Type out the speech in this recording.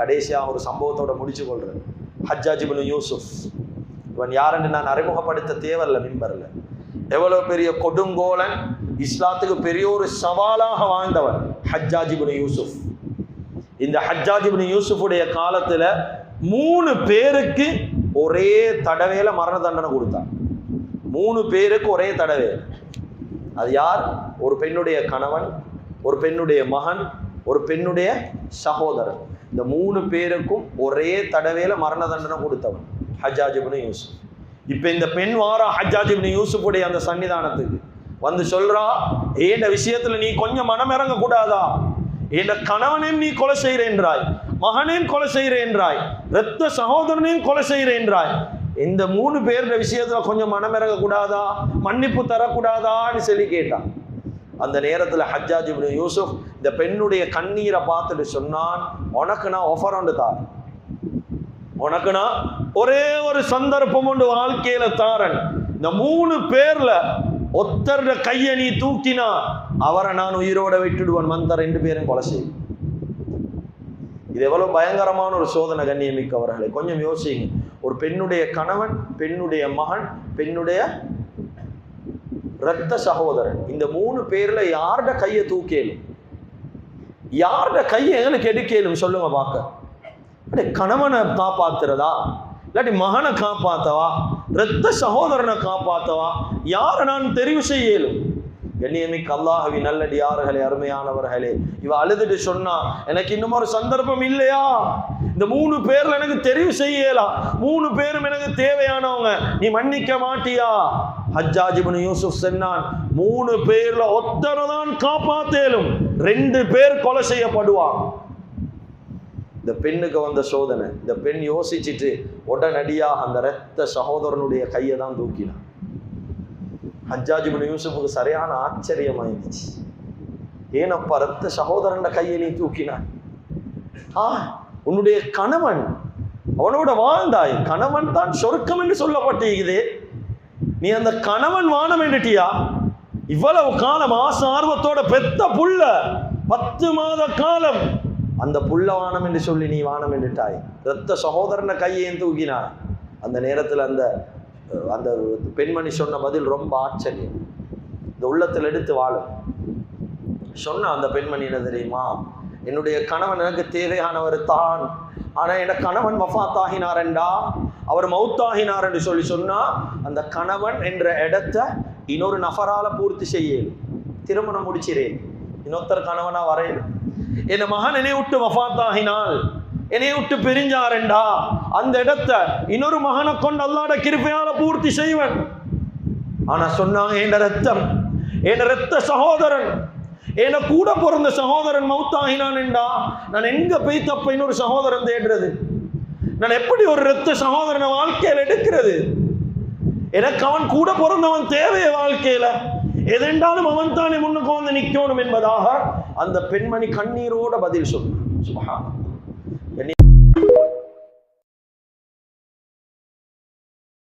கடைசியாக ஒரு சம்பவத்தோட முடிச்சு கொள்றேன். ஹஜ்ஜாஜ் இப்னு யூசுப், இவன் யாருன்னு நான் அறிமுகப்படுத்த தேவையில்லை மிம்பர்ல. எவ்வளவு பெரிய கொடுங்கோலன், இஸ்லாத்துக்கு பெரிய ஒரு சவாலாக வாழ்ந்தவன் ஹஜ்ஜாஜ் இப்னு யூசுப். இந்த ஹஜ்ஜாஜ் இப்னு யூசுஃபுடைய காலத்துல 3 பேருக்கு ஒரே தடவையில மரண தண்டனை கொடுத்தான். 3 பேருக்கு ஒரே தடவை. அது யார்? ஒரு பெண்ணுடைய கணவன், ஒரு பெண்ணுடைய மகன், ஒரு பெண்ணுடைய சகோதரன். இந்த 3 பேருக்கும் ஒரே தடவையில மரண தண்டனை கொடுத்தவன் ஹஜ்ஜாஜ் இப்னு யூசுப். இப்ப இந்த பெண் வாரா ஹஜ்ஜாஜ் இப்னு யூசுஃபுடைய அந்த சன்னிதானத்துக்கு வந்து சொல்றா, ஏண்ட விஷயத்துல நீ கொஞ்சம் மனம் இறங்க கூடாதா? என் கணவனையும் நீ கொலை செய்கிறேன்றாய், மகனையும் கொலை செய்கிறேன்றாய், இரத்த சகோதரனையும் கொலை செய்கிறேன்றாய். இந்த 3 பேருடைய விஷயத்துல கொஞ்சம் மனம் இறங்க கூடாதா, மன்னிப்பு தரக்கூடாதான்னு சொல்லி கேட்டான். அந்த நேரத்துல ஹஜ்ஜாஜ் இப்னு யூசுப் இந்த பெண்ணுடைய கண்ணீரை பார்த்துட்டு சொன்னான், உனக்கு நான் ஆஃபர் ஒன்று தாரேன், உனக்கு நான் ஒரே ஒரு சந்தர்ப்பம் ஒன்று வாழ்க்கையில தாரன். இந்த 3 பேர்ல ஒத்தர கையை நீ தூக்கினா அவரை நான் உயிரோட விட்டுடுவேன், வந்த 2 பேரும் கொலை செய்யும். இது எவ்வளவு பயங்கரமான ஒரு சோதனை கண்ணியமிக்கவர்களை. கொஞ்சம் யோசிங்க. ஒரு பெண்ணுடைய கணவன், பெண்ணுடைய மகன், பெண்ணுடைய இரத்த சகோதரன், இந்த 3 பேர்ல யார்ட கையை தூக்கேலும், யார்ட கையை எங்களுக்கு எடுக்கலும் சொல்லுங்க பார்க்க. கணவனை காப்பாத்துறதா, இல்லாட்டி மகனை காப்பாத்தவா, இரத்த சகோதரனை காப்பாத்தவா, யாரை நான் தெரிவு செய்யலும்? கண்ணியமிக்க அல்லாஹ்வின் நல்லடியார்களே, அருமையானவர்களே, இவ அழுதுட்டு சொன்னா, எனக்கு இன்னும் ஒரு சந்தர்ப்பம் இல்லையா? இந்த 3 பேர்ல எனக்கு தெரிவு செய்யலாம், 3 பேரும் எனக்கு தேவையானவங்க, நீ மன்னிக்க மாட்டியா? ஹஜ்ஜாஜ் இப்னு யூசுப் சொன்னான், 3 பேர்ல ஒத்தரை தான் காப்பாத்தேலும், 2 பேர் கொலை செய்யப்படுவான். இந்த பெண்ணுக்கு வந்த சோதனை. இந்த பெண் யோசிச்சுட்டு உடனடியா அந்த இரத்த சகோதரனுடைய கையை தான் தூக்கினான். ஹஜ்ஜாஜ் இப்னு யூசுஃபுக்கு சரியான ஆச்சரியமாயிருச்சு. ஏனப்பா இரத்த சகோதரன் கையை நீ தூக்கினான்? உன்னுடைய கணவன், அவனோட வாழ்ந்தாய், கணவன் தான் சொர்க்கம் என்று சொல்லப்பட்டிருக்குது, நீ அந்த கணவன் வானம் என்றிட்டியா? இவ்வளவு காலம் ஆசை ஆர்வத்தோட பெத்த புள்ள 10 மாத காலம் அந்த புள்ள வானம் என்று சொல்லி நீ வானம் என்றிட்டாய், இரத்த சகோதரனை கையை தூக்கினாய். அந்த நேரத்தில் அந்த அந்த பெண்மணி சொன்ன பதில் ரொம்ப ஆச்சரியம். இந்த உள்ளத்தில் எடுத்து வாழும். சொன்ன அந்த பெண்மணி என்ன தெரியுமா? என்னுடைய கணவன் எனக்கு தேவையானவர் தான், ஆனா என் கணவன் வஃபாத் ஆகினாரண்டா, அவர் மௌத்தாகினார் என்று சொல்லி சொன்னா, அந்த கணவன் என்ற இடத்தை இன்னொரு நபரால பூர்த்தி செய்யலும், திருமணம் முடிச்சிறேன், இன்னொருத்தர் கணவனா வரையலும். என் மகன் என்னை விட்டு வஃபாத் ஆகினால், என்னை விட்டு பிரிஞ்சாரண்டா, அந்த இடத்தை இன்னொரு மகனை கொண்டு அல்லாஹ்வுடைய கிருபையால பூர்த்தி செய்வன். ஆனா சொன்னாங்க, என் ரத்தம், என் இரத்த சகோதரன், என் கூட பிறந்த சகோதரன் மௌத்தாகினான் என்றா, நான் எங்க போய் தப்ப இன்னொரு சகோதரன் தேடுறது? நான் எப்படி ஒரு இரத்த சகோதரனை வாழ்க்கையில் எடுக்கிறது? எனக்கு அவன் கூட பிறந்தவன் தேவைய வாழ்க்கையில, எதென்றாலும் அவன் தானே முன்னுக்கு வந்து நிற்கணும் என்பதாக அந்த பெண்மணி கண்ணீரோட பதில் சொன்னான். சுப்ஹானல்லாஹ்.